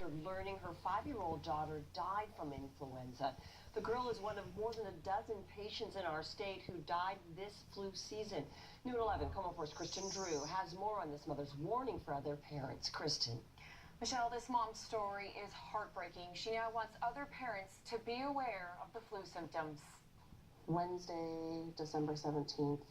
after learning her 5-year-old daughter died from influenza. The girl is one of more than a dozen patients in our state who died this flu season. New at 11, KOMO 4's Kristen Drew has more on this mother's warning for other parents. Kristen. Michelle, this mom's story is heartbreaking. She now wants other parents to be aware of the flu symptoms. Wednesday, December 17th,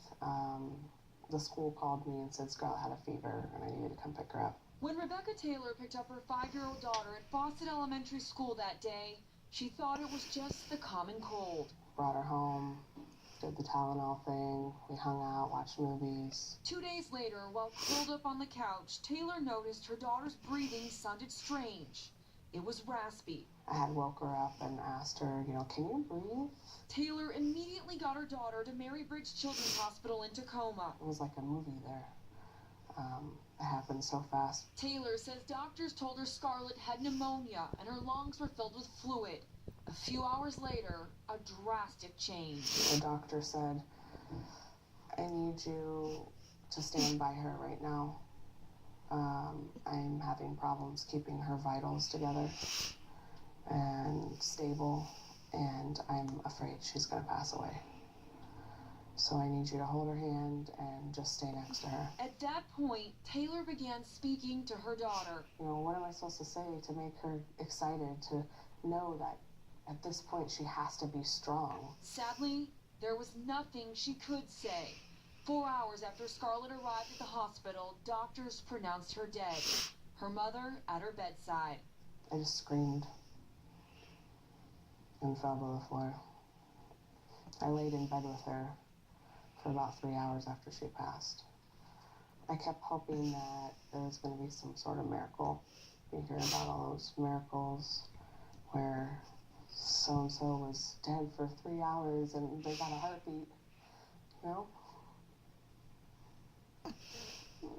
the school called me and said Scarlett had a fever and I needed to come pick her up. When Rebecca Taylor picked up her 5-year-old daughter at Fawcett Elementary School that day, she thought it was just the common cold. Brought her home, did the Tylenol thing, we hung out, watched movies. 2 days later, while curled up on the couch, Taylor noticed her daughter's breathing sounded strange. It was raspy. I had woke her up and asked her, can you breathe? Taylor immediately got her daughter to Mary Bridge Children's Hospital in Tacoma. It was like a movie there. It happened so fast. Taylor says doctors told her Scarlett had pneumonia and her lungs were filled with fluid. A few hours later, a drastic change. The doctor said, I need you to stand by her right now. I'm having problems keeping her vitals together and stable, and I'm afraid she's going to pass away. So I need you to hold her hand and just stay next to her. At that point, Taylor began speaking to her daughter. What am I supposed to say to make her excited to know that at this point she has to be strong? Sadly, there was nothing she could say. 4 hours after Scarlett arrived at the hospital, doctors pronounced her dead. Her mother at her bedside. I just screamed and fell to the floor. I laid in bed with her for about 3 hours after she passed. I kept hoping that there was going to be some sort of miracle. You hear about all those miracles where so-and-so was dead for 3 hours and they got a heartbeat, I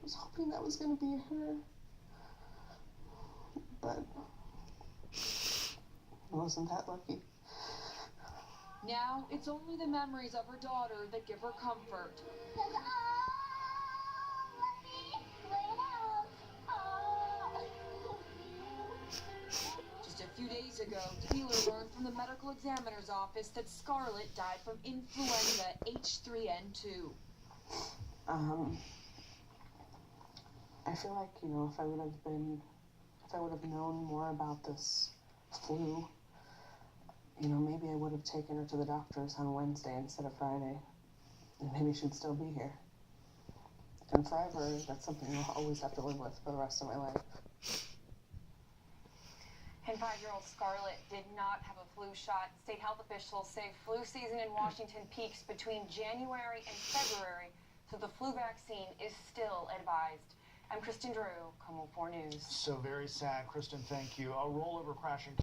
was hoping that was going to be her, but I wasn't that lucky. Now, it's only the memories of her daughter that give her comfort. Just a few days ago, Taylor learned from the medical examiner's office that Scarlett died from influenza H3N2. I feel like, if I would have known more about this flu, maybe I would have taken her to the doctors on Wednesday instead of Friday. And maybe she'd still be here. And forever, that's something I'll always have to live with for the rest of my life. And 5-year-old Scarlett did not have a flu shot. State health officials say flu season in Washington peaks between January and February, so the flu vaccine is still advised. I'm Kristen Drew, KOMO 4 News. So very sad. Kristen, thank you. A rollover crashing